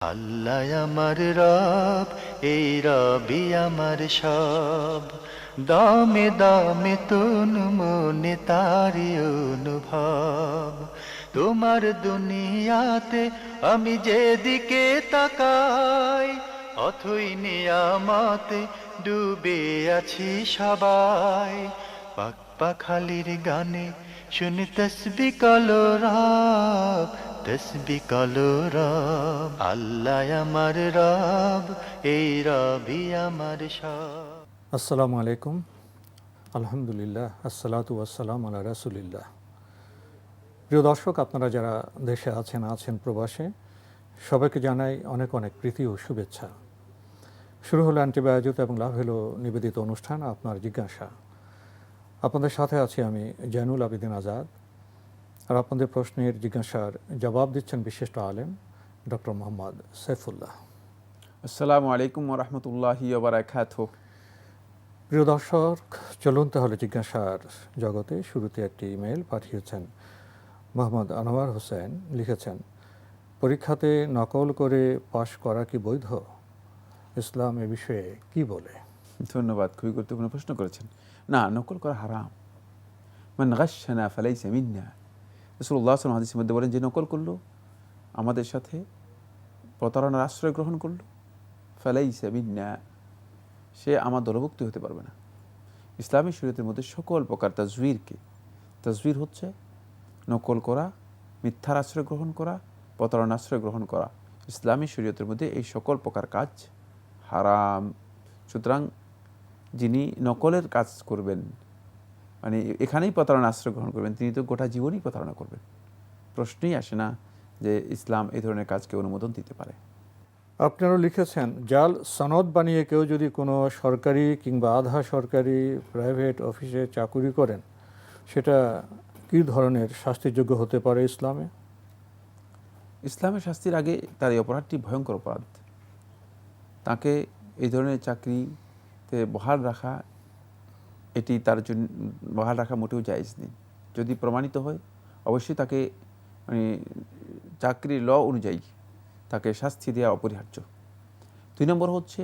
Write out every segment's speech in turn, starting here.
আল্লাহ আমার রব, এই রবি আমার সব। দামে দামে তন মনে তারি অনুভব। তোমার দুনিয়াতে আমি যেদিকে তাকাই, অথই নিয়ামতে ডুবে আছি সবাই। পাক পাখালির গানে শুনি তসবি কলরব, তসবি কলরব। আল্লাহ আমার রব, এই রবি আমার সব। আসসালামু আলাইকুম, আলহামদুলিল্লাহ, আসসালাতু ওয়াসসালাম আলা রাসুলিল্লাহ। প্রিয় দর্শক, আপনারা যারা দেশে আছেন প্রবাসে, সবাইকে জানাই অনেক অনেক প্রীতি ও শুভেচ্ছা। শুরু হলো অ্যান্টিবায়োটিক এবং লাভ হলো নিবেদিত অনুষ্ঠান আপনার জিজ্ঞাসা। আপনাদের সাথে আছি আমি জয়নুল আবেদিন আজাদ, আর আপনাদের প্রশ্নের জিজ্ঞাসার জবাব দিচ্ছেন বিশিষ্ট আলেম ডক্টর মোহাম্মদ সাইফুল্লাহ। আসসালামু আলাইকুম ওরহমতুল্লাহি ওয়া বারাকাতুহু। প্রিয় দর্শক, চলুন তাহলে জিজ্ঞাসার জগতে। শুরুতে একটি ইমেল পাঠিয়েছেন মোহাম্মদ আনোয়ার হোসেন। লিখেছেন, পরীক্ষাতে নকল করে পাশ করা কি বৈধ? ইসলাম এ বিষয়ে কি বলে? ধন্যবাদ, খুবই গুরুত্বপূর্ণ প্রশ্ন করেছেন। না, নকল করা হারাম। মান গাশশানা ফালাইসা মিন্না। রাসূলুল্লাহ সাল্লাল্লাহু আলাইহি ওয়াসাল্লাম হাদিসের মধ্যে বলেন, যে নকল করলো, আমাদের সাথে প্রতারণার আশ্রয় গ্রহণ করলো, ফালাইসা মিন্না, সে আমার দলভুক্ত হতে পারবে না। ইসলামী শরীয়তের মধ্যে সকল প্রকার তাজউর হচ্ছে নকল করা, মিথ্যার আশ্রয় গ্রহণ করা, প্রতারণার আশ্রয় গ্রহণ করা। ইসলামী শরীয়তের মধ্যে এই সকল প্রকার কাজ হারাম। সুতরাং যিনি নকলের কাজ করবেন, মানে এখানেই প্রতারণা আশ্রয় গ্রহণ করবেন, তিনি তো গোটা জীবনই প্রতারণা করবেন। প্রশ্নই আসে না যে ইসলাম এই ধরনের কাজকে অনুমোদন দিতে পারে। আপনারা লিখেছেন, জাল সনদ বানিয়ে কেউ যদি কোনো সরকারি কিংবা আধা সরকারি প্রাইভেট অফিসে চাকুরি করেন, সেটা কী ধরনের শাস্তিযোগ্য হতে পারে ইসলামে? ইসলামের শাস্তির আগে তার এই অপরাধটি ভয়ঙ্কর অপরাধ। তাকে এই ধরনের চাকরিতে বহাল রাখা, এটি তার জন্য বহাল রাখা মোটেও জায়েজ নেই। যদি প্রমাণিত হয়, অবশ্যই তাকে মানে চাকরির ল অনুযায়ী তাকে শাস্তি দেওয়া অপরিহার্য। 2 নম্বর হচ্ছে,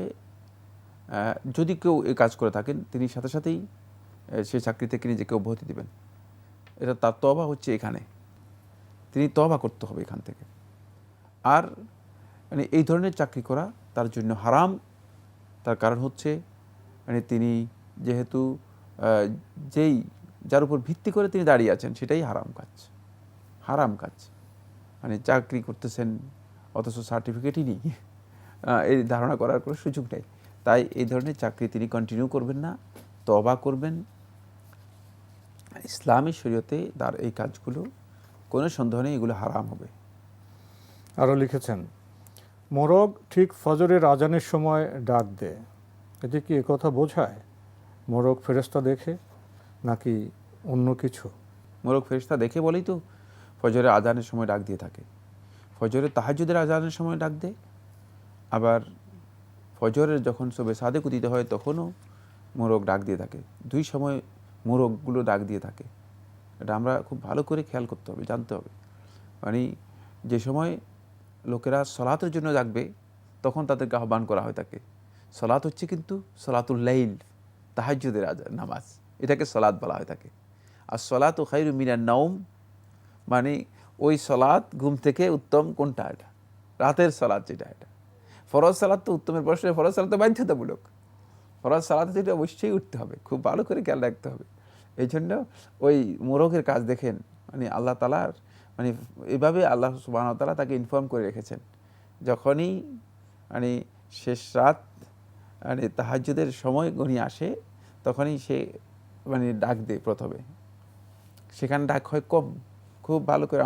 যদি কেউ এই কাজ করে থাকেন, তিনি সাথে সাথেই সেই চাকরি থেকে নিজেকে অব্যাহতি দেবেন। এটা তার তওবা হচ্ছে, এখানে তিনি তওবা করতে হবে এখান থেকে। আর মানে এই ধরনের চাকরি করা তার জন্য হারাম। তার কারণ হচ্ছে, মানে তিনি যেহেতু যার উপর ভিত্তি করে তিনি দাঁড়িয়ে আছেন, সেটাই হারাম কাজ। মানে চাকরি করতেছেন অথচ সার্টিফিকেটই নেই, এই ধারণা করার কোনো সুযোগ নেই। তাই এই ধরনের চাকরি তিনি কন্টিনিউ করবেন না, তওবা করবেন। ইসলামী শরীয়তে তার এই কাজগুলো কোনো সন্দেহ নেই, এগুলো হারাম হবে। আরও লিখেছেন, মোরগ ঠিক ফজরের আজানের সময় ডাক দেয়, এতে কি একথা বোঝায় মোরগ ফেরেশতা দেখে নাকি অন্য কিছু? মোরগ ফেরেশতা দেখে বলেই তো ফজরের আজানের সময় ডাক দিয়ে থাকে। ফজরের তাহাজ্জুদের আজানের সময় ডাক দেয়, আবার ফজরের যখন শবে সাদেক উদিত হয় তখনও মোরগ ডাক দিয়ে থাকে। 2 সময় মোরগগুলো ডাক দিয়ে থাকে। এটা আমরা খুব ভালো করে খেয়াল করতে হবে, জানতে হবে। মানে যে সময় লোকেরা সলাতের জন্য ডাকবে, তখন তাদেরকে আহ্বান করা হয় থাকে। সলাত হচ্ছে কিন্তু সলাতুল লাইল, তাহাজ্জুদের নামাজ, এটাকে সলাত বলা হয় থাকে। আর সলাতু খায়রু মিনান নাওম, মানে ওই সলাত ঘুম থেকে উত্তম কোনটা? এটা রাতের সলাত, যেটা এটা ফরজ সালাত। তো উত্তমের প্রশ্নে ফরজ সালাত তো বাধ্যতামূলক। ফরজ সালাতে যেটা অবশ্যই উঠতে হবে, খুব ভালো করে খেয়াল রাখতে হবে। এই জন্য ওই মোরগের কাজ দেখেন, মানে আল্লাহ তাআলার, মানে এভাবে আল্লাহ সুবহানাহু ওয়া তাআলা তাকে ইনফর্ম করে রেখেছেন, যখনই মানে শেষ রাত, মানে তাহাজ্জুদের সময় ঘনিয়ে আসে, তখনই সে মানে ডাক দেয় প্রথমে। সেখানে ডাক হয় কম। খুব ভালো করে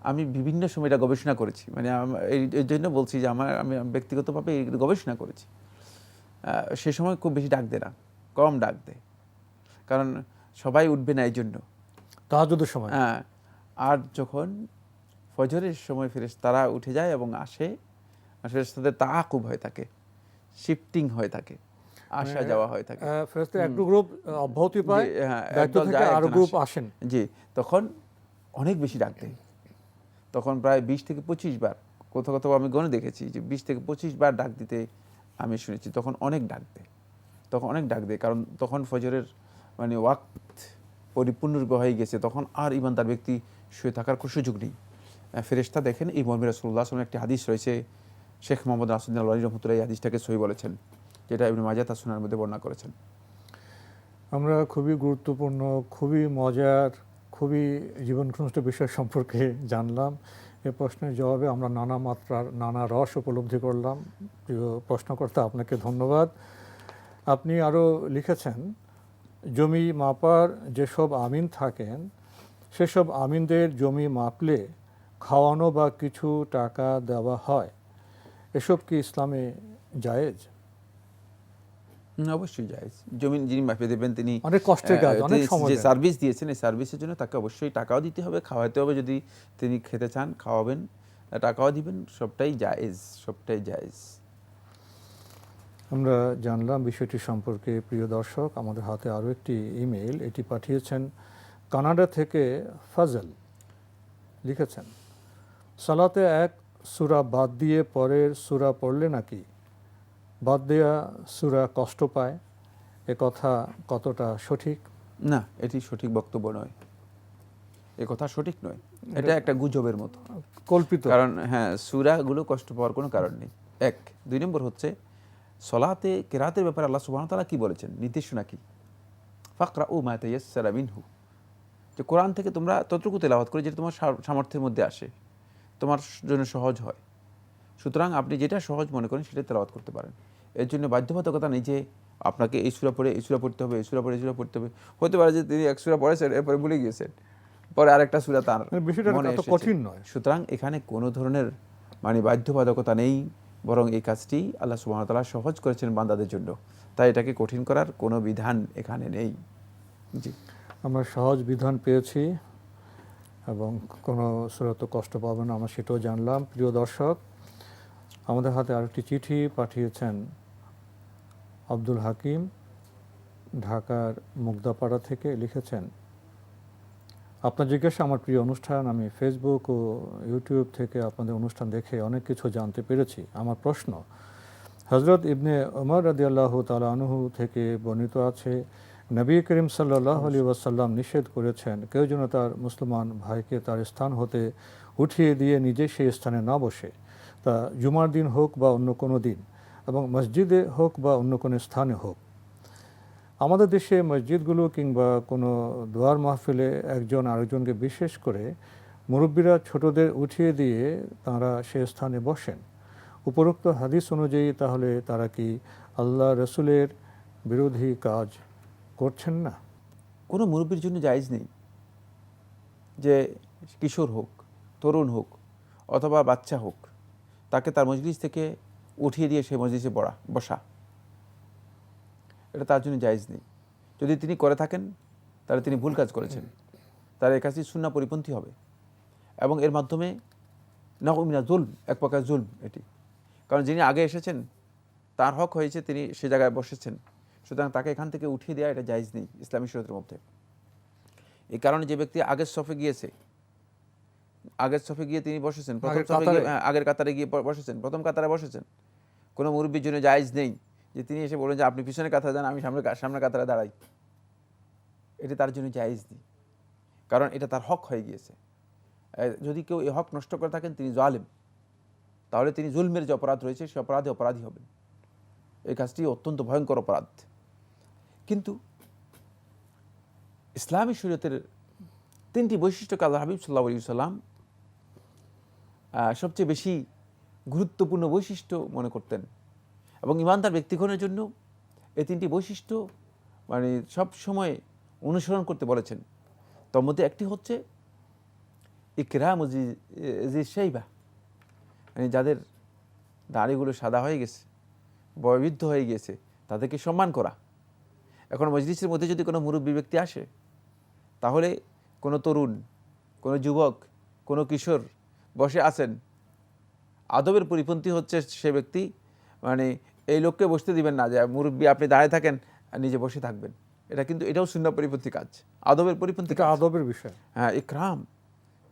আমি বিভিন্ন সময় এটা গবেষণা করেছি, মানে এই জন্য বলছি যে আমি ব্যক্তিগতভাবে এই গবেষণা করেছি। সে সময় খুব বেশি ডাক দেয় না, কম ডাক দেয়, কারণ সবাই উঠবে না এই জন্য। তাহাজ্জুদের সময়? হ্যাঁ। আর যখন ফজরের সময় ফেরেশতারা উঠে যায় এবং আসে, ফেরেশতাদের তাআকুব হয়ে থাকে, শিফটিং হয়ে থাকে, আসা যাওয়া হয়ে থাকে। ফেরেশতা একটু গ্রুপ অব্যাহতি পায়, দায়িত্ব থেকে আরো গ্রুপ আসেন। জি, তখন অনেক বেশি ডাক দেয়। তখন প্রায় 20 থেকে 25 বার কোথাও কোথাও আমি গণে দেখেছি যে 20 থেকে 25 বার ডাক দিতে আমি শুনেছি। তখন অনেক ডাক দেয়, কারণ তখন ফজরের মানে ওয়াক্ত পরিপূর্ণরূপে হয়ে গেছে, তখন আর ইমানদার ব্যক্তি শুয়ে থাকার কোনো সুযোগ নেই। ফেরেশতা দেখেন এই মর্মে রাসূলুল্লাহ সাল্লাল্লাহু আলাইহি ওয়াসাল্লাম একটি হাদিস রয়েছে, শেখ মোহাম্মদ নাসিরুদ্দিন আলবানী রাহমাতুল্লাহ এই হাদিসটাকে সহিহ বলেছেন, যেটা ইবনে মাজাহ তার সুনানের মধ্যে বর্ণনা করেছেন। আমরা খুবই গুরুত্বপূর্ণ, খুবই মজার, খুবই জীবনঘনিষ্ঠ বিষয় সম্পর্কে জানলাম। এ প্রশ্নের জবাবে আমরা নানা মাত্রার নানা রস উপলব্ধি করলাম। প্রিয় প্রশ্নকর্তা, আপনাকে ধন্যবাদ। আপনি আরও লিখেছেন, জমি মাপার যেসব আমিন থাকেন সেসব আমিনদের জমি মাপলে খাওয়ানো বা কিছু টাকা দেওয়া হয়, এসব কি ইসলামে জায়েজ? অবশ্যই জায়েজ। জমি যিনি মাপিয়ে দেবেন তিনি অনেক কষ্টের কাজ, অনেক সময় যে দেয়। সার্ভিস দিয়েছেন এই সার্ভিসের জন্য তাকে অবশ্যই টাকাও দিতে হবে, খাওয়াতে হবে। যদি তিনি খেতে চান খাওয়াবেন, টাকাও দিবেন, সবটাই জায়েজ। আমরা জানলাম বিষয়টি সম্পর্কে। প্রিয় দর্শক, আমাদের হাতে আরও একটি ইমেইল, এটি পাঠিয়েছেন কানাডা থেকে ফাজল। লিখেছেন, সালাতে এক সূরা বাদ দিয়ে পরের সূরা পড়লে নাকি বাদ দেয়া সূরা কষ্ট পায়, এ কথা কতটা সঠিক? না, এটি সঠিক বক্তব্য নয়, এ কথা সঠিক নয়, এটা একটা গুজবের মতো, কল্পিত। কারণ হ্যাঁ, সূরাগুলো কষ্ট পাওয়ার কোনো কারণ নেই। 1 2 নম্বর হচ্ছে সলাতে কেরাতের ব্যাপারে আল্লাহ সুবহানাহু ওয়া তাআলা কি বলেছেন, নির্দেশনা কি? ফাকরাউ মা তায়াসসারা মিনহু, যে কোরআন থেকে তোমরা ততটুকু তেলাওয়াত করে যেটা তোমার সামর্থ্যের মধ্যে আসে, তোমার জন্য সহজ হয়। সুতরাং আপনি যেটা সহজ মনে করেন সেটা তেলাওয়াত করতে পারেন। এর জন্য বাধ্যবাধকতা নেই যে আপনাকে এই সূরা পড়ে এই সূরা পড়তে হবে, এই সূরা পড়ে এই সূরা পড়তে হবে। হতে পারে যে তিনি এক সূরা পড়েছেন, এরপরে ভুলে গিয়েছেন, পরে আরেকটা সূরা তার বিষয়টা মনে এত এসেছে। কঠিন নয়। সুতরাং এখানে কোনো ধরনের মানে বাধ্যবাধকতা নেই, বরং এই কাজটি আল্লাহ সুবহানাহু ওয়া তাআলা সহজ করেছেন বান্দাদের জন্য, তাই এটাকে কঠিন করার কোনো বিধান এখানে নেই। জি, আমরা সহজ বিধান পেয়েছি এবং কোনো সূরাতে কষ্ট পাবে না, আমরা সেটাও জানলাম। প্রিয় দর্শক, আমাদের হাতে আরেকটি চিঠি পাঠিয়েছেন আব্দুল হাকিম, ঢাকার মুগদাপাড়া থেকে। লিখেছেন, আপনার জিজ্ঞাসা আমার প্রিয় অনুষ্ঠান, আমি ফেসবুক ও ইউটিউব থেকে আপনাদের অনুষ্ঠান দেখে অনেক কিছু জানতে পেরেছি। আমার প্রশ্ন, হযরত ইবনে ওমর রাদিয়াল্লাহু তাআলা আনহু থেকে বর্ণিত আছে, নবী করিম সাল্লাল্লাহু আলাইহি ওয়াসাল্লাম নিষেধ করেছেন কেউ যেন তার মুসলমান ভাইকে তার স্থান হতে উঠিয়ে দিয়ে নিজে সেই স্থানে না বসে, তা জুমার দিন হোক বা অন্য কোনো দিন, এবং মসজিদে হোক বা অন্য কোনো স্থানে হোক। আমাদের দেশে মসজিদগুলো কিংবা কোনো দোয়ার মাহফিলে একজন আরেকজনকে বিশেষ করে মুরব্বীরা ছোটদের উঠিয়ে দিয়ে তাঁরা সে স্থানে বসেন। উপরোক্ত হাদিস অনুযায়ী তাহলে তারা কি আল্লাহ রসুলের বিরোধী কাজ করছেন না? কোনো মুরব্বির জন্য জায়েজ নেই যে কিশোর হোক, তরুণ হোক অথবা বাচ্চা হোক, তাকে তার মজলিস থেকে উঠিয়ে দিয়ে সেই মজলিসে বসা, এটা তার জন্য জায়েজ নেই। যদি তিনি করে থাকেন তাহলে তিনি ভুল কাজ করেছেন, তার এই কাজটি সুন্নাহ পরিপন্থী হবে এবং এর মাধ্যমে নাউমিনা জুলম, এক প্রকার জুলম এটি। কারণ যিনি আগে এসেছেন তার হক হয়েছে, তিনি সে জায়গায় বসেছেন, সুতরাং তাকে এখান থেকে উঠিয়ে দেওয়া এটা জায়েজ নেই ইসলামী শরীয়তের মধ্যে। এই কারণে যে ব্যক্তি আগের সফে গিয়ে তিনি বসেছেন, প্রথম সফে গিয়ে আগের কাতারে গিয়ে বসেছেন, প্রথম কাতারে বসেছেন, কোনো মুরব্বির জন্য জায়েজ নেই যে তিনি এসে বলেন যে আপনি পিছনে কাতারে যান, আমি সামনে কাতারে দাঁড়াই। এটা তার জন্য জায়েজ নেই, কারণ এটা তার হক হয়ে গিয়েছে। যদি কেউ এই হক নষ্ট করে থাকেন তিনি জালিম, তাহলে তিনি জুলমের যে অপরাধ রয়েছে সে অপরাধে অপরাধী হবেন। এই কাজটি অত্যন্ত ভয়ঙ্কর অপরাধ। কিন্তু ইসলামী শরীয়তের 3টি বৈশিষ্ট্যকে আল্লাহ হাবিব সাল্লাল্লাহু আলাইহি ওয়াসাল্লাম সবচেয়ে বেশি গুরুত্বপূর্ণ বৈশিষ্ট্য মনে করতেন এবং ইমানদার ব্যক্তিগণের জন্য এই 3টি বৈশিষ্ট্য মানে সব সময় অনুসরণ করতে বলেছেন। তার মধ্যে একটি হচ্ছে ইকরাম জি শাইবা, মানে যাদের দাড়িগুলো সাদা হয়ে গেছে, বয়োবৃদ্ধ হয়ে গিয়েছে, তাদেরকে সম্মান করা। এখন মজলিসের মধ্যে যদি কোনো মুরব্বী ব্যক্তি আসে, তাহলে কোনো তরুণ, কোনো যুবক, কোনো কিশোর বসে আছেন, আদবের পরিপন্থী হচ্ছে সে ব্যক্তি মানে এই লোককে বসতে দিবেন না, যে মুরব্বী আপনি দাঁড়িয়ে থাকেন আর নিজে বসে থাকবেন। এটা কিন্তু এটাও সুন্নাহ পরিপন্থী কাজ, আদবের পরিপন্থী কাজ, আদবের বিষয়। হ্যাঁ, ইকরাম,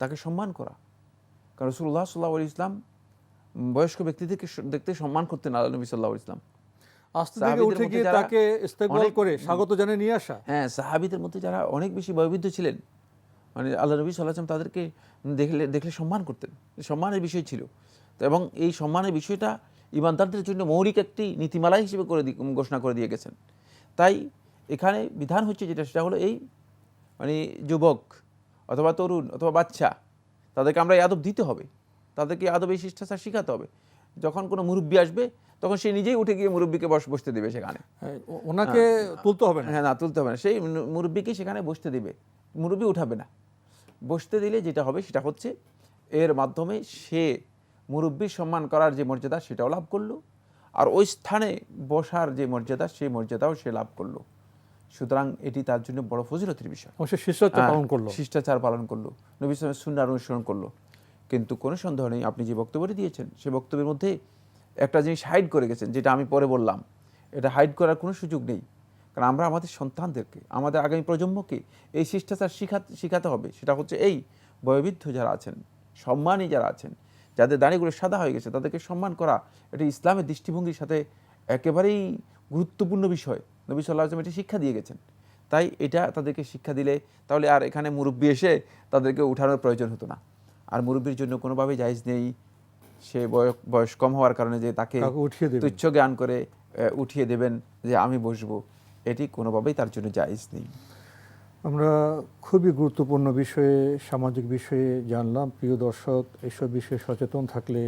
তাকে সম্মান করা। কারণ রাসূলুল্লাহ সাল্লাল্লাহু আলাইহি ওয়াসাল্লাম বয়স্ক ব্যক্তিদেরকে দেখতে সম্মান করতেন আল্লাহ নবী সাল্লাল্লাহু আলাইহি ওয়াসাল্লাম। আস্তে থেকে উঠে গিয়ে তাকে ইস্তেকবাল করে স্বাগত জানিয়ে নিয়ে আসা। হ্যাঁ, সাহাবীদের মধ্যে যারা অনেক বেশি বয়োবৃদ্ধ ছিলেন, মানে আল্লাহ নবী সাল্লাল্লাহু আলাইহি ওয়াসাল্লাম তাদেরকে দেখলে সম্মান করতেন, সম্মানের বিষয় ছিল। তো এবং এই সম্মানের বিষয়টা ইমানদারদের জন্য মৌলিক একটি নীতিমালা হিসেবে ঘোষণা করে দিয়ে গেছেন। তাই এখানে বিধান হচ্ছে যেটা, সেটা হলো এই মানে যুবক অথবা তরুণ অথবা বাচ্চা, তাদেরকে আমরা এই আদব দিতে হবে, তাদেরকে আদব এই শিষ্টাচার শেখাতে হবে। যখন কোনো মুরব্বী আসবে তখন সে নিজেই উঠে গিয়ে মুরব্বীকে বসতে দেবে সেখানে, ওনাকে তুলতে হবে না। হ্যাঁ, না তুলতে হবে না, সেই মুরব্বীকে সেখানে বসতে দিবে, মুরব্বী উঠাবে না। বসতে দিলে যেটা হবে সেটা হচ্ছে এর মাধ্যমে সে মুরব্বীর সম্মান করার যে মর্যাদা সেটাও লাভ করলো, আর ওই স্থানে বসার যে মর্যাদা সেই মর্যাদাও সে লাভ করলো। সুতরাং এটি তার জন্য বড় ফজিলতের বিষয়। অবশ্যই শিষ্টাচার পালন করলো, শিষ্টাচার পালন করলো, নবী সাল্লাল্লাহু আলাইহি ওয়াসাল্লামের সুন্নাহ অনুসরণ করলো। কিন্তু কোনো সন্দেহ নেই, আপনি যে বক্তব্যটি দিয়েছেন সেই বক্তব্যের মধ্যে একটা জিনিস হাইড করে গেছেন, যেটা আমি পরে বললাম। এটা হাইড করার কোনো সুযোগ নেই, কারণ আমরা আমাদের সন্তানদেরকে, আমাদের আগামী প্রজন্মকে এই শিষ্টাচার শিখাতে হবে। সেটা হচ্ছে এই বয়োবৃদ্ধ যারা আছেন, সম্মানী যারা আছেন, যাদের দাড়িগুলো সাদা হয়ে গেছে, তাদেরকে সম্মান করা এটা ইসলামের দৃষ্টিভঙ্গির সাথে একেবারেই গুরুত্বপূর্ণ বিষয়। নবী সাল্লাল্লাহু আলাইহি ওয়াসাল্লাম এটি শিক্ষা দিয়ে গেছেন। তাই এটা তাদেরকে শিক্ষা দিলে তাহলে আর এখানে মুরব্বী এসে তাদেরকে উঠানোর প্রয়োজন হতো না। আর মুরব্বীর জন্য কোনোভাবেই জায়েজ নেই সে বয়স কম হওয়ার কারণে যে তাকে তুচ্ছ জ্ঞান করে উঠিয়ে দেবেন যে আমি বসবো, এটি কোনোভাবেই তার জন্য জায়েজ নেই। আমরা খুবই গুরুত্বপূর্ণ বিষয়ে, সামাজিক বিষয়ে জানলাম। প্রিয় দর্শক, এসব বিষয়ে সচেতন থাকলে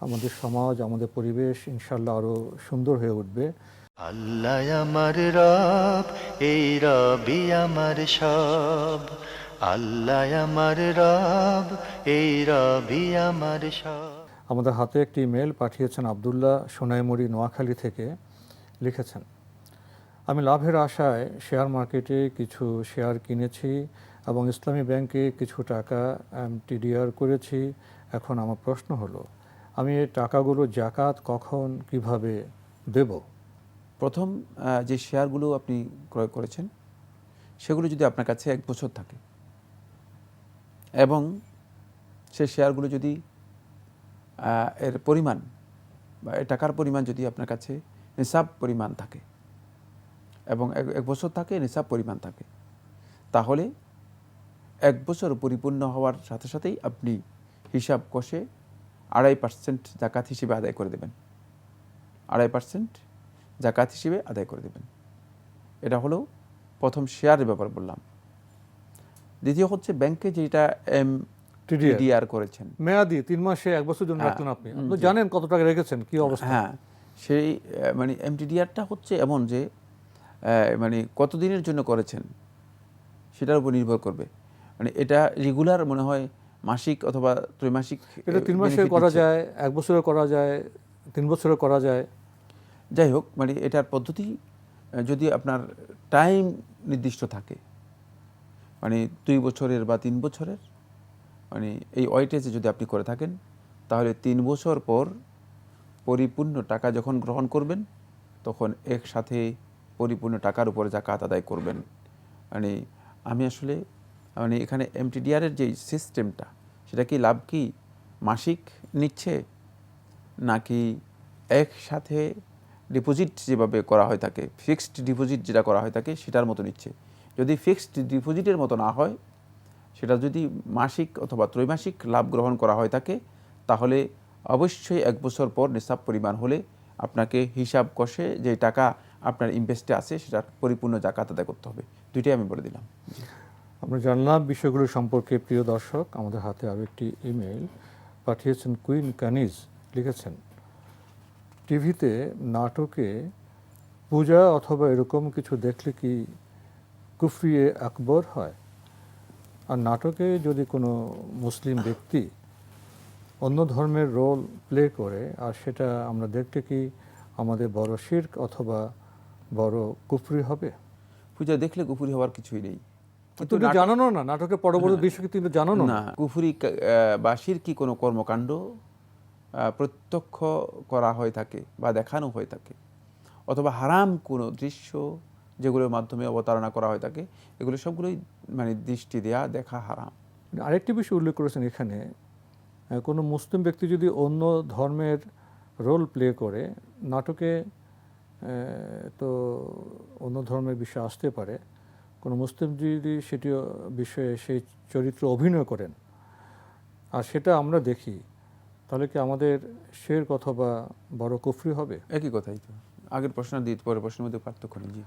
আমাদের সমাজ, আমাদের পরিবেশ ইনশাল্লাহ আরও সুন্দর হয়ে উঠবে। আল্লাহ আমার রব, এই রবি আমার সব। আল্লাহ আমার রব, এই রবি আমার সব। আমাদের হাতে একটি ইমেল পাঠিয়েছেন আব্দুল্লাহ, সোনাইমুড়ি, নোয়াখালী থেকে। লিখেছেন, আমি লাভের আশায় শেয়ার মার্কেটে কিছু শেয়ার কিনেছি এবং ইসলামী ব্যাংকে কিছু টাকা এমটিডিআর করেছি। এখন আমার প্রশ্ন হলো, আমি এই টাকাগুলো জাকাত কখন কিভাবে দেব? প্রথম যে শেয়ারগুলো আপনি ক্রয় করেছেন সেগুলো যদি আপনার কাছে 1 বছর থাকে এবং সেই শেয়ারগুলো যদি এর পরিমাণ বা এর টাকার পরিমাণ যদি আপনার কাছে নিসাব পরিমাণ থাকে এবং 1 বছর থাকে, নিসাব পরিমাণ থাকে, তাহলে 1 বছর পরিপূর্ণ হওয়ার সাথে সাথেই আপনি হিসাব কষে 2.5% জাকাত হিসেবে আদায় করে দেবেন। 2.5% জাকাত হিসেবে আদায় করে দেবেন। এটা হলো প্রথম শেয়ারের ব্যাপার বললাম। দ্বিতীয় হচ্ছে ব্যাংকে যেটা এমটিডিআর করেছেন, মেয়াদি 3 মাসে 1 বছর জন্য রাখলেন, আপনি জানেন কত টাকা রেখেছেন, কি অবস্থা? হ্যাঁ, সেই মানে এমটিডিআরটা হচ্ছে এমন যে মানে কতদিনের জন্য করেছেন সেটার উপর নির্ভর করবে। মানে এটা রেগুলার মনে হয় মাসিক অথবা ত্রৈমাসিক। এটা 3 মাসে করা যায়, 1 বছরে করা যায়, 3 বছরে করা যায়। যাই হোক, মানে এটার পদ্ধতি যদি আপনার টাইম নির্দিষ্ট থাকে, মানে 2 বছরের বা 3 বছরের, মানে এই ওয়েটেজে যদি আপনি করে থাকেন, তাহলে 3 বছর পর পরিপূর্ণ টাকা যখন গ্রহণ করবেন তখন একসাথে পরিপূর্ণ টাকার উপরে জাকাত আদায় করবেন। মানে আমি আসলে মানে এখানে এমটিডিআরের যে সিস্টেমটা, সেটা কি লাভ কি মাসিক নিচ্ছে নাকি একসাথে ডিপোজিট যেভাবে করা হয় থাকে, ফিক্সড ডিপোজিট যেটা করা হয় থাকে সেটার মতো নিচ্ছে? যদি ফিক্সড ডিপোজিটের মতো না হয়, সেটা যদি মাসিক অথবা ত্রৈমাসিক লাভ গ্রহণ করা হয় থাকে, তাহলে অবশ্যই 1 বছর পর নিসাব পরিমাণ হলে আপনাকে হিসাব কষে যে টাকা আপনার ইনভেস্টে আছে সেটার পরিপূর্ণ জাকাত আদায় করতে হবে। দুইটাই আমি বলে দিলাম। আমরা জানলাম বিষয়গুলো সম্পর্কে। প্রিয় দর্শক, আমাদের হাতে আরও একটি ইমেল পাঠিয়েছেন কুইন কানিজ। লিখেছেন, টিভিতে নাটকে পূজা অথবা এরকম কিছু দেখলে কি কুফরিয়ে আকবর হয়? আর নাটকে যদি কোনো মুসলিম ব্যক্তি অন্য ধর্মের রোল প্লে করে আর সেটা আমরা দেখলে কি আমাদের বড় শিরক অথবা বড় কুফরি হবে? পূজা দেখলে কুফরি হওয়ার কিছুই নেই। কিন্তু জানানো না, নাটকের পরবর্তী দৃশ্যকে কিন্তু জানানো না। কুফরি বা শিরকি কোনো কর্মকাণ্ড প্রত্যক্ষ করা হয়ে থাকে বা দেখানো হয়ে থাকে, অথবা হারাম কোনো দৃশ্য যেগুলোর মাধ্যমে অবতারণা করা হয়ে থাকে, এগুলো সবগুলোই মানে দৃষ্টি দেয়া দেখা হারাম। আরেকটি বিষয় উল্লেখ করেছেন এখানে, কোনো মুসলিম ব্যক্তি যদি অন্য ধর্মের রোল প্লে করে নাটকে, তো অন্য ধর্মের বিষয় আসতে পারে, কোনো মুসলিম যদি সেটি বিষয়ে সেই চরিত্র অভিনয় করেন আর সেটা আমরা দেখি, তাহলে কি আমাদের শের কথা বা বড় কুফরি হবে? একই কথাই তো, আগের প্রশ্ন দিয়ে পরের প্রশ্নের মধ্যে পার্থক্য নেই। জি,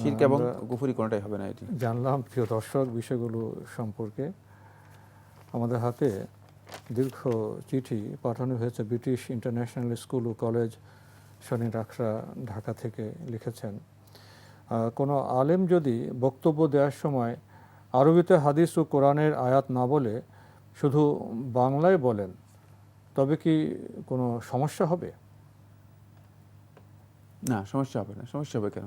শিরক এবং কুফরি কোনোটাই হবে না। এটি জানলাম প্রিয় দর্শক বিষয়গুলো সম্পর্কে। আমাদের হাতে দীর্ঘ চিঠি পাঠানো হয়েছে। ব্রিটিশ ইন্টারন্যাশনাল স্কুল ও কলেজ, শরীর আখড়া, ঢাকা থেকে লিখেছেন, কোনো আলেম যদি বক্তব্য দেওয়ার সময় আরবিতে হাদিস ও কোরআনের আয়াত না বলে শুধু বাংলায় বলেন, তবে কি কোনো সমস্যা হবে? না, সমস্যা হবে না। সমস্যা হবে কেন?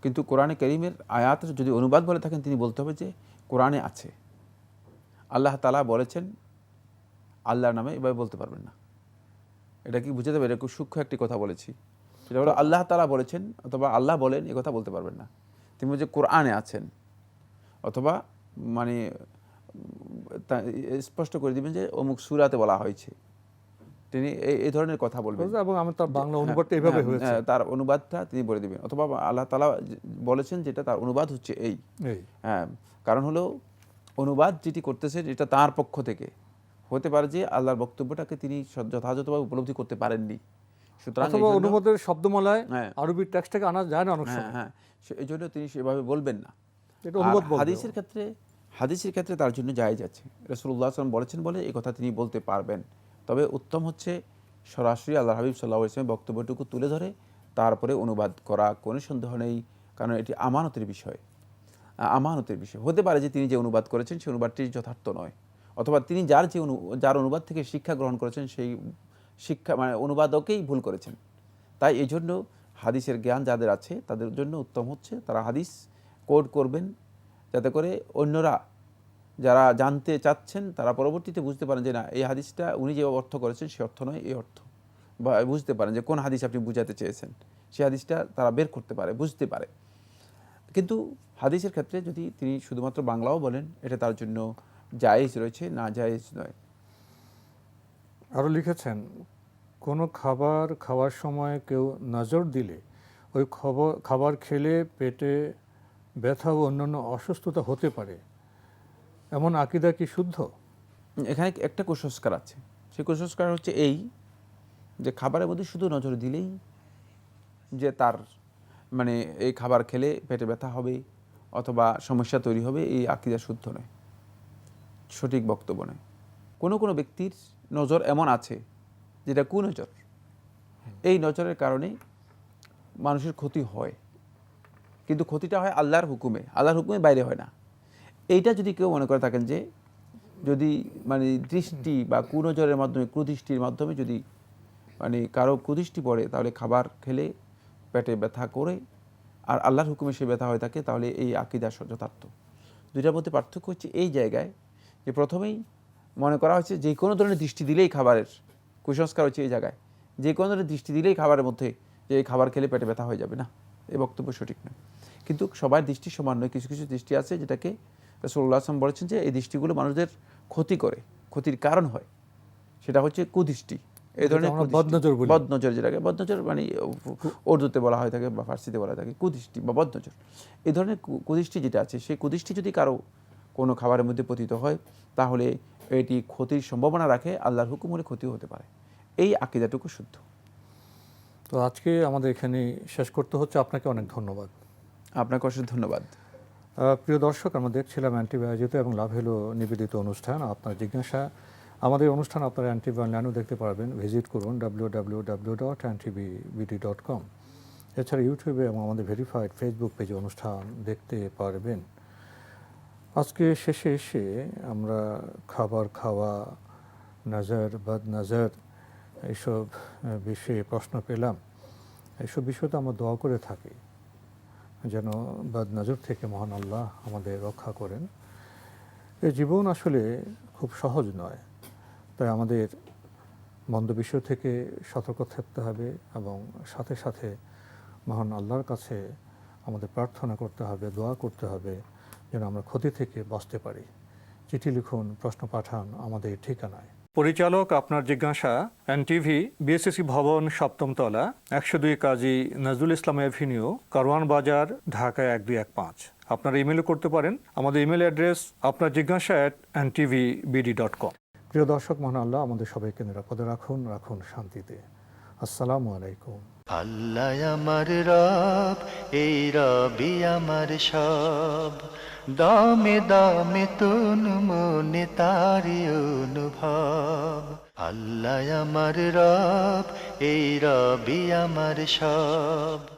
কিন্তু কোরআনে কারীমের আয়াতের যদি অনুবাদ বলে থাকেন, তিনি বলতে হবে যে কোরআনে আছে, আল্লাহ তাআলা বলেছেন, আল্লাহর নামে এভাবে বলতে পারবেন না। এটা কি বুঝাতে হবে? এটা খুব সূক্ষ্ম একটি কথা বলেছি। সেটা হলো আল্লাহ তাআলা বলেছেন অথবা আল্লাহ বলেন, এ কথা বলতে পারবেন না। তিনি বলছে কোরআনে আছেন, অথবা মানে স্পষ্ট করে দিবেন যে অমুক সূরাতে বলা হয়েছে। তিনি এই ধরনের কথা বলবেন এবং আমি তার বাংলা অনুবাদটা এভাবে হয়েছে, তার অনুবাদটা তিনি বলে দিবেন, অথবা আল্লাহ তাআলা বলেছেন যেটা তার অনুবাদ হচ্ছে এই। হ্যাঁ, কারণ হলো অনুবাদ যেটি করতেছেন এটা তার পক্ষ থেকে হতে পারে যে আল্লাহর বক্তব্যটাকে তিনি যথাযথভাবে উপলব্ধি করতে পারেননি, সুতরাং অনুবাদের শব্দমালায় আরবি টেক্সটটাকে আনা যায় না অনেক সময়। হ্যাঁ, এই জন্য তিনি সেভাবে বলবেন না। এটা অনুবাদ বলবে। হাদিসের ক্ষেত্রে তার জন্য জায়েজ আছে। রাসূলুল্লাহ সাল্লাল্লাহু আলাইহি ওয়াসাল্লাম বলেছেন বলে এই কথা তিনি বলতে পারবেন। তবে উত্তম হচ্ছে সরাসরি আল্লাহ হাবিব সাল্লাল্লাহু আলাইহি ওয়াসাল্লামের বক্তব্যটুকু তুলে ধরে তারপরে অনুবাদ করা, কোনো সন্দেহ নেই। কারণ এটি আমানতের বিষয়। হতে পারে যে তিনি যে অনুবাদ করেছেন সেই অনুবাদটি যথার্থ নয়, অথবা তিনি যার অনুবাদ থেকে শিক্ষা গ্রহণ করেছেন সেই শিক্ষা মানে অনুবাদকেই ভুল করেছেন। তাই এই জন্য হাদিসের জ্ঞান যাদের আছে তাদের জন্য উত্তম হচ্ছে তারা হাদিস কোড করবেন, যাতে করে অন্যরা যারা জানতে চাচ্ছেন তারা পরবর্তীতে বুঝতে পারেন যে না, এই হাদিসটা উনি যে অর্থ করেছেন সে অর্থ নয়, এই অর্থ, বা বুঝতে পারেন যে কোন হাদিস আপনি বুঝাতে চেয়েছেন, সেই হাদিসটা তারা বের করতে পারে, বুঝতে পারে। কিন্তু হাদিসের ক্ষেত্রে যদি তিনি শুধুমাত্র বাংলাও বলেন, এটা তার জন্য জায়েজ রয়েছে, না জায়েজ নয়। আরও লিখেছেন, কোনো খাবার খাওয়ার সময় কেউ নজর দিলে ওই খাবার খেলে পেটে ব্যথা ও অন্যান্য অসুস্থতা হতে পারে, এমন আকীদা কি শুদ্ধ? এখানে একটা কুসংস্কার আছে। সেই কুসংস্কার হচ্ছে এই যে খাবারের মধ্যে শুধু নজর দিলেই যে তার মানে এই খাবার খেলে পেটে ব্যথা হবে অথবা সমস্যা তৈরি হবে, এই আকীদা শুদ্ধ নয়, সঠিক বক্তব্য নয়। কোনো কোনো ব্যক্তির নজর এমন আছে যেটা কুনজর, এই নজরের কারণে মানুষের ক্ষতি হয়, কিন্তু ক্ষতিটা হয় আল্লাহর হুকুমে বাইরে হয় না। এইটা যদি কেউ মনে করে থাকেন যে যদি মানে দৃষ্টি বা কুনজরের মাধ্যমে, কুদৃষ্টির মাধ্যমে যদি মানে কারো কুদৃষ্টি পড়ে, তাহলে খাবার খেলে পেটে ব্যথা করে আর আল্লাহর হুকুমে সে ব্যথা হয়ে থাকে, তাহলে এই আকীদা যথার্থ। দুইটার মধ্যে পার্থক্য হচ্ছে এই জায়গায় যে প্রথমেই মনে করা হচ্ছে যে কোনো ধরনের দৃষ্টি দিলেই খাবারের, কুসংস্কার হচ্ছে এই জায়গায় যে কোনো ধরনের দৃষ্টি দিলেই খাবারের মধ্যে যে এই খাবার খেলে পেটে ব্যথা হয়ে যাবে, না, এই বক্তব্য সঠিক নয়। কিন্তু সবার দৃষ্টি সমান নয়, কিছু কিছু দৃষ্টি আছে যেটাকে রাসূলুল্লাহ সাল্লাল্লাহু আলাইহি ওয়াসাল্লাম বলেছেন যে এই দৃষ্টিগুলো মানুষদের ক্ষতি করে, ক্ষতির কারণ হয়, সেটা হচ্ছে কুদৃষ্টি। এই ধরনের বদনজর, যেটাকে বদনজর মানে উর্দুতে বলা হয়ে থাকে বা ফার্সিতে বলা থাকে কুদৃষ্টি বা বদনজর। এই ধরনের কুদৃষ্টি যেটা আছে, সেই কুদৃষ্টি যদি কারো কোনো খাবারের মধ্যে পতিত হয়, তাহলে এটি ক্ষতির সম্ভাবনা রাখে, আল্লাহর হুকুম হলে ক্ষতিও হতে পারে। এই আকীদাটুকু শুদ্ধ। তো আজকে আমাদের এখানে শেষ করতে হচ্ছে। আপনাকে অনেক ধন্যবাদ। আপনাকে অশেষ ধন্যবাদ। প্রিয় দর্শক, আমরা দেখছিলাম অ্যান্টিভি আয়োজিত এবং লাভ হলো নিবেদিত অনুষ্ঠান। আপনার জিজ্ঞাসা, আমাদের অনুষ্ঠান আপনারা অ্যান্টিভি অনলাইনেও দেখতে পারবেন। ভিজিট করুন www.antibd.com। এছাড়া ইউটিউবে এবং আমাদের ভেরিফাইড ফেসবুক পেজে অনুষ্ঠান দেখতে পারবেন। আজকে শেষে এসে আমরা খাবার খাওয়া, নজর, বদ নজর, এইসব বিষয়ে প্রশ্ন পেলাম। এইসব বিষয়ে তো আমরা দোয়া করে থাকি যেন বদ নজর থেকে মহান আল্লাহ আমাদের রক্ষা করেন। এই জীবন আসলে খুব সহজ নয়, তাই আমাদের মন্দ বিষয় থেকে সতর্ক থাকতে হবে এবং সাথে সাথে মহান আল্লাহর কাছে আমাদের প্রার্থনা করতে হবে, দোয়া করতে হবে যেন আমরা ক্ষতি থেকে বাঁচতে পারি। চিঠি লিখুন, প্রশ্ন পাঠান আমাদের ঠিকানায়। পরিচালক আপনার জিজ্ঞাসা, এনটিভি, বিএসসিসি ভবন, 7ম তলা, 102 কাজী নজরুল ইসলাম এভিনিউ, কারওয়ান বাজার, ঢাকা 1215। আপনারা ইমেলও করতে পারেন। আমাদের ইমেল অ্যাড্রেস আপনার জিজ্ঞাসা @ntvbd.com। প্রিয় দর্শক, মহান আল্লাহ আমাদের সবাইকে নিরাপদে রাখুন, রাখুন শান্তিতে। আসসালামু আলাইকুম। আল্লাহ আমার রব, এই রবি আমার সব, দামে দামে তুন মনে তারি অনুভব। আল্লাহ আমার রব, এই রবি আমার সব।